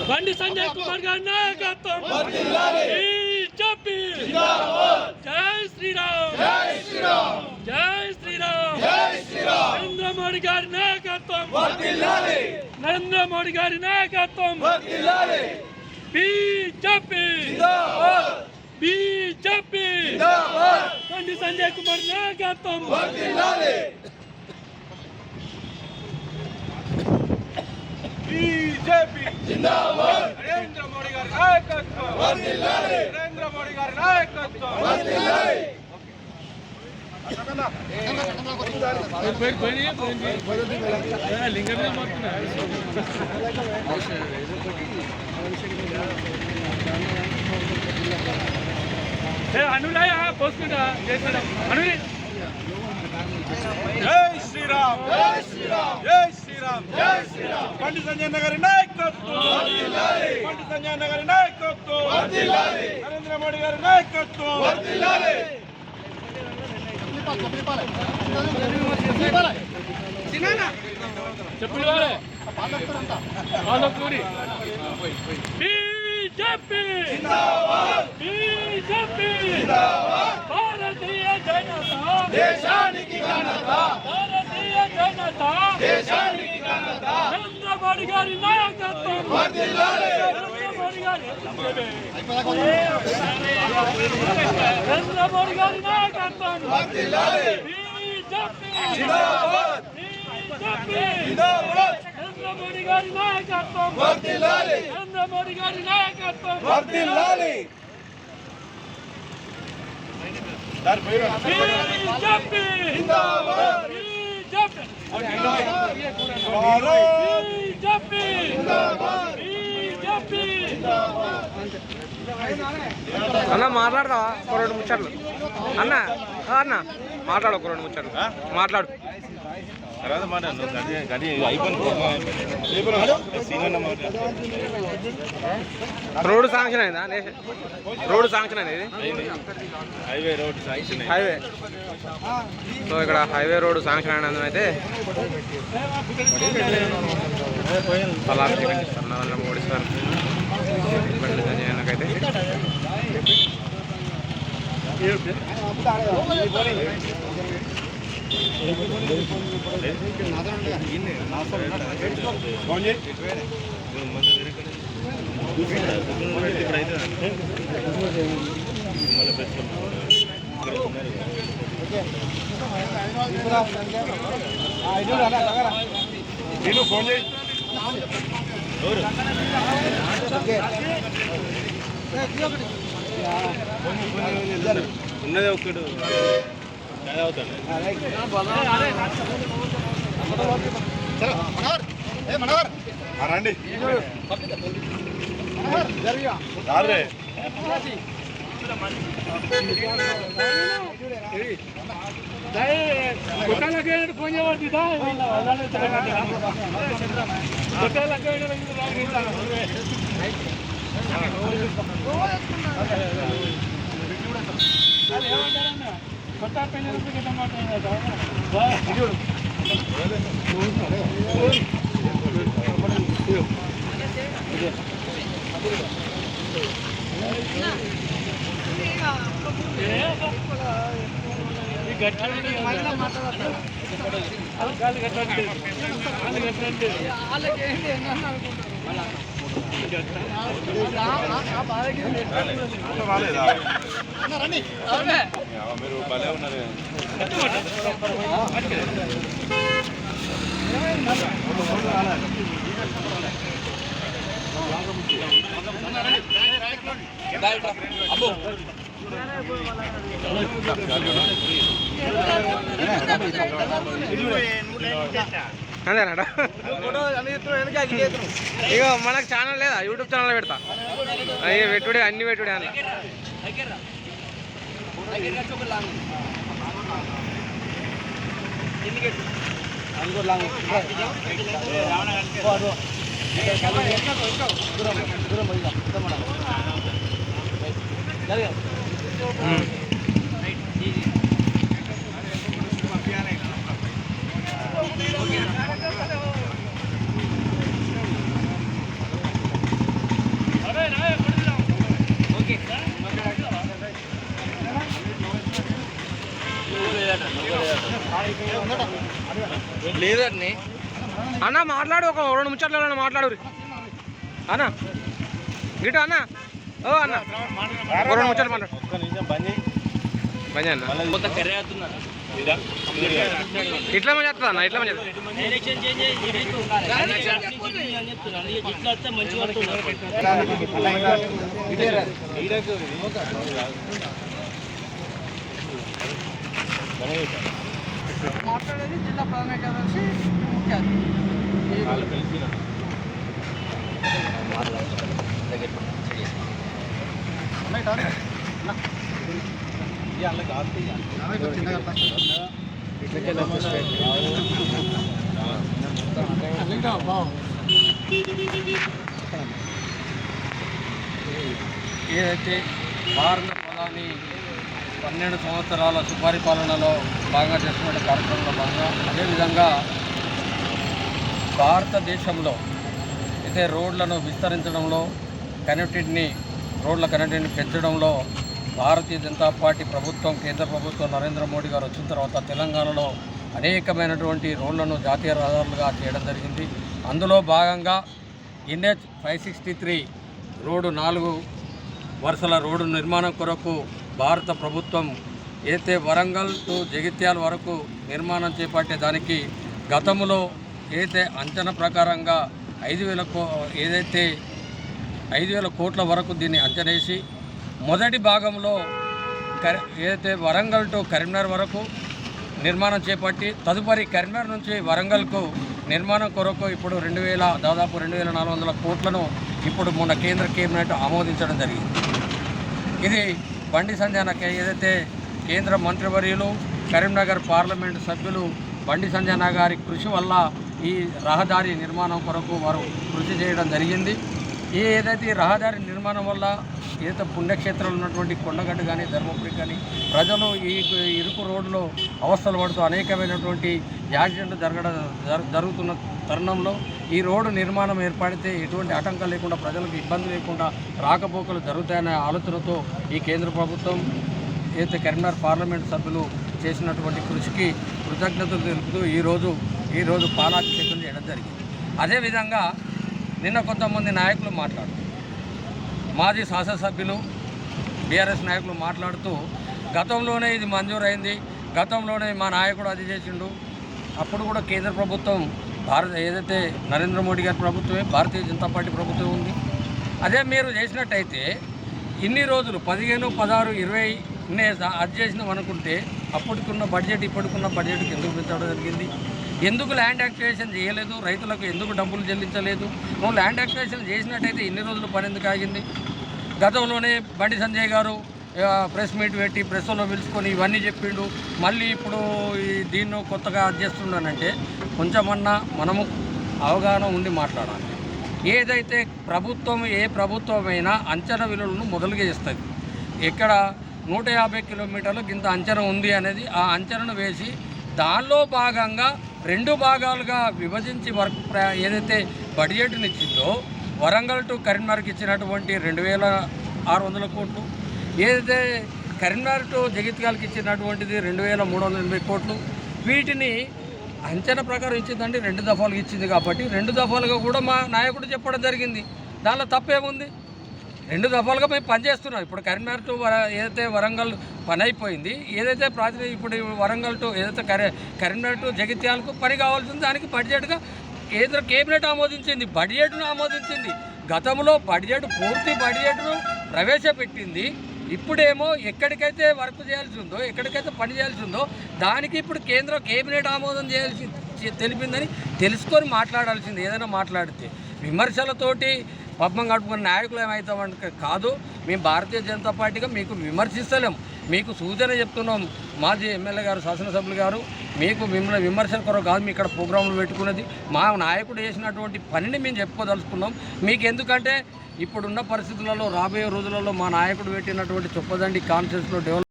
బండి సంజయ్ కుమార్ గారి నాయకత్వం బీజేపీ జై శ్రీరామ్ జై శ్రీరామ్ నరేంద్ర మోడీ గారి నాయకత్వం నరేంద్ర మోడీ గారి నాయకత్వం బీజేపీ బీజేపీ బండి సంజయ్ కుమార్ నాయకత్వం बीजेपी जिंदाबाद नरेंद्र मोदी गारी नायकत्व वर्धिल्लाలి नरेंद्र मोदी गारी नायकत्व वर्धिल्लाలి అనులయ పోస్కుంటా చేస్తాడు అనులే జై శ్రీరామ్ జై శ్రీరామ్ జై శ్రీరామ్ జై శ్రీరామ్ బండి సంజయ్ నగర్ నాయకత్వం వర్ధిల్లాలి బండి సంజయ్ నగర్ నాయకత్వం వర్ధిల్లాలి నరేంద్ర మోడీ గారి నాయకత్వం వర్ధిల్లాలి చెప్పులు వారే పాలకూరి బీజేపీ జిందాబాద్ బీజేపీ జిందాబాద్ భారతీయ జనతా దేశానికి ఘనత భారతీయ జనతా దేశానికి ఘనత నరేంద్ర మోడీ గారి నాయకత్వం వర్ధిల్లాలి నరేంద్ర మోడీ గారి నాయకత్వం వర్ధిల్లాలి బీజేపీ జిందాబాద్ బీజేపీ జిందాబాద్ నరేంద్ర మోడీ గారి నాయకత్వం వర్ధిల్లాలి నరేంద్ర మోడీ గారి నాయకత్వం వర్ధిల్లాలి బీజేపీ జిందాబాద్ బీజేపీ బీజేపీ జిందాబాద్ బీజేపీ జిందాబాద్ అన్న మాట్లాడతావా ఒక రెండు ముచ్చట్లు అన్న అన్న మాట్లాడు ఒక రెండు ముచ్చట్లు మాట్లాడు రోడ్డు శాంక్షన్ అయిందా రోడ్డు శాంక్షన్ అనేది హైవే సో ఇక్కడ హైవే రోడ్డు శాంక్షన్ అయినందున అయితే నరేంద్ర మోడీ సార్ బండి సంజయ్కైతే ఫోన్ చేయి ఉన్నదే ఒక్కడు రండి ఫోన్ చేయబడుతుందా కొత్త పెళ్ళి మీరు భలే ఉన్నారు అంతేనా ఇక మనకు ఛానల్ లేదా యూట్యూబ్ ఛానల్ పెడతా అయ్యే పెట్టుడే అన్ని పెట్టుడే అన్న లేదండి అన్న మాట్లాడు, ఒక 2 నిమిషాలు మాట్లాడు అన్న. గిట అన్న, ఓ అన్న 2 నిమిషాలు మాట్లాడు. బంద్ అన్న, ఇట్లా మంది చేస్తుంది అన్న, ఇట్లా మంది మాట్లాడేది జిల్లా ప్రధాన కార్యదర్శి ముఖ్య అతిథి. ఏదైతే భారత ప్రధాని 12 సంవత్సరాల సుపరిపాలనలో భాగంగా చేస్తున్న కార్యక్రమంలో భాగంగా అదేవిధంగా భారతదేశంలో అయితే రోడ్లను విస్తరించడంలో రోడ్ల కనెక్టివిటీని పెంచడంలో భారతీయ జనతా పార్టీ ప్రభుత్వం, కేంద్ర ప్రభుత్వం నరేంద్ర మోడీ గారు వచ్చిన తర్వాత తెలంగాణలో అనేకమైనటువంటి రోడ్లను జాతీయ రహదారులుగా చేయడం జరిగింది. అందులో భాగంగా NH 563 రోడ్డు 4 వరుసల రోడ్డు నిర్మాణం కొరకు భారత ప్రభుత్వం ఏదైతే వరంగల్ టు జగిత్యాల వరకు నిర్మాణం చేపట్టే దానికి గతంలో ఏదైతే అంచనా ప్రకారంగా 5,000 కోట్ల వరకు దీన్ని అంచనేసి మొదటి భాగంలో ఏదైతే వరంగల్ టు కరీంనగర్ వరకు నిర్మాణం చేపట్టి తదుపరి కరీంనగర్ నుంచి వరంగల్కు నిర్మాణం కొరకు ఇప్పుడు దాదాపు 2,400 కోట్లను ఇప్పుడు మొన్న కేంద్ర కేబినెట్ ఆమోదించడం జరిగింది. ఇది బండి సంజయ్ ఏదైతే కేంద్ర మంత్రివర్యులు కరీంనగర్ పార్లమెంటు సభ్యులు బండి సంజయ్ గారి కృషి వల్ల ఈ రహదారి నిర్మాణం కొరకు వారు కృషి చేయడం జరిగింది. ఏదైతే ఈ రహదారి నిర్మాణం వల్ల ఏదైతే పుణ్యక్షేత్రాలు ఉన్నటువంటి కొండగట్టు కానీ ధర్మపురి కానీ ప్రజలు ఈ ఇరుకు రోడ్లో అవస్థలు పడుతూ అనేకమైనటువంటి యాక్సిడెంట్లు జరుగుతున్న తరుణంలో ఈ రోడ్డు నిర్మాణం ఏర్పడితే ఎటువంటి ఆటంకాలు లేకుండా ప్రజలకు ఇబ్బంది లేకుండా రాకపోకలు జరుగుతాయనే ఆలోచనతో ఈ కేంద్ర ప్రభుత్వం ఏదైతే కరీంనగర్ పార్లమెంట్ సభ్యులు చేసినటువంటి కృషికి కృతజ్ఞతలు తెలుపుతూ ఈరోజు పాలాభిషేకం చేయడం జరిగింది. అదేవిధంగా నిన్న కొంతమంది నాయకులు మాజీ శాసనసభ్యులు బీఆర్ఎస్ నాయకులు మాట్లాడుతూ గతంలోనే ఇది మంజూరైంది, గతంలోనే మా నాయకుడు అది చేసిండు, అప్పుడు కూడా కేంద్ర ప్రభుత్వం ఏదైతే నరేంద్ర మోడీ గారి ప్రభుత్వమే భారతీయ జనతా పార్టీ ప్రభుత్వం ఉంది. అదే మీరు చేసినట్టయితే ఇన్ని రోజులు 15, 16, 20 అది చేసినాం అనుకుంటే అప్పటికున్న బడ్జెట్ ఇప్పటికున్న బడ్జెట్కి ఎందుకు పెంచడం జరిగింది? ఎందుకు ల్యాండ్ యాక్టివేషన్ చేయలేదు? రైతులకు ఎందుకు డబ్బులు చెల్లించలేదు? నువ్వు ల్యాండ్ యాక్టివేషన్ చేసినట్టయితే ఇన్ని రోజులు పని ఎందుకు ఆగింది? గతంలోనే బండి సంజయ్ గారు ప్రెస్ మీట్ పెట్టి ప్రెస్లో పిలుచుకొని ఇవన్నీ చెప్పిండు, మళ్ళీ ఇప్పుడు దీన్ని కొత్తగా అది చేస్తున్నానంటే కొంచెమన్నా మనము అవగాహన ఉండి మాట్లాడాలి. ఏదైతే ఏ ప్రభుత్వమైనా అంచనా విలువలను మొదలుగా చేస్తుంది. ఇక్కడ 150 కిలోమీటర్లకు ఇంత అంచనా ఉంది అనేది ఆ అంచనాను వేసి దానిలో భాగంగా 2 భాగాలుగా విభజించి ఏదైతే బడ్జెట్ని ఇచ్చిందో వరంగల్ టు కరీంనగర్కి ఇచ్చినటువంటి 2,600 కోట్లు, ఏదైతే కరీంనగర్ టు జగిత్యాలకి ఇచ్చినటువంటిది 2,380 కోట్లు, వీటిని అంచనా ప్రకారం ఇచ్చిందంటే 2 దఫాలుగా ఇచ్చింది కాబట్టి 2 దఫాలుగా కూడా మా నాయకుడు చెప్పడం జరిగింది. దానిలో తప్పేముంది? 2 దఫాలుగా మేము పనిచేస్తున్నాం. ఇప్పుడు కరీంనగర్ టు ఏదైతే వరంగల్ పని అయిపోయింది, ఏదైతే ఇప్పుడు వరంగల్ టు ఏదైతే కరీంనగర్ టు జగిత్యాలకు పని కావాల్సింది దానికి బడ్జెట్గా కేంద్ర కేబినెట్ ఆమోదించింది, బడ్జెట్ను ఆమోదించింది. గతంలో పూర్తి బడ్జెట్ను ప్రవేశపెట్టింది. ఇప్పుడేమో ఎక్కడికైతే వర్క్ చేయాల్సి ఉందో, ఎక్కడికైతే పని చేయాల్సి ఉందో దానికి ఇప్పుడు కేంద్ర కేబినెట్ ఆమోదం తెలిపిందని తెలుసుకొని మాట్లాడాల్సింది. ఏదైనా మాట్లాడితే విమర్శలతోటి పద్మం గడుపుకున్న నాయకులు ఏమవుతామంటే కాదు. మేము భారతీయ జనతా పార్టీగా మీకు విమర్శిస్తలేము, మీకు సూచన చెప్తున్నాం. మాజీ ఎమ్మెల్యే గారు, శాసనసభ్యులు గారు, మిమ్మల్ని విమర్శల కొరకు కాదు మీ ఇక్కడ ప్రోగ్రాంలు పెట్టుకున్నది. మా నాయకుడు చేసినటువంటి పనిని మేము చెప్పుకోదలుచుకున్నాం. మీకు ఎందుకంటే ఇప్పుడున్న పరిస్థితులలో రాబోయే రోజులలో మా నాయకుడు పెట్టినటువంటి చొప్పదండి కాన్ఫరెన్స్లో డెవలప్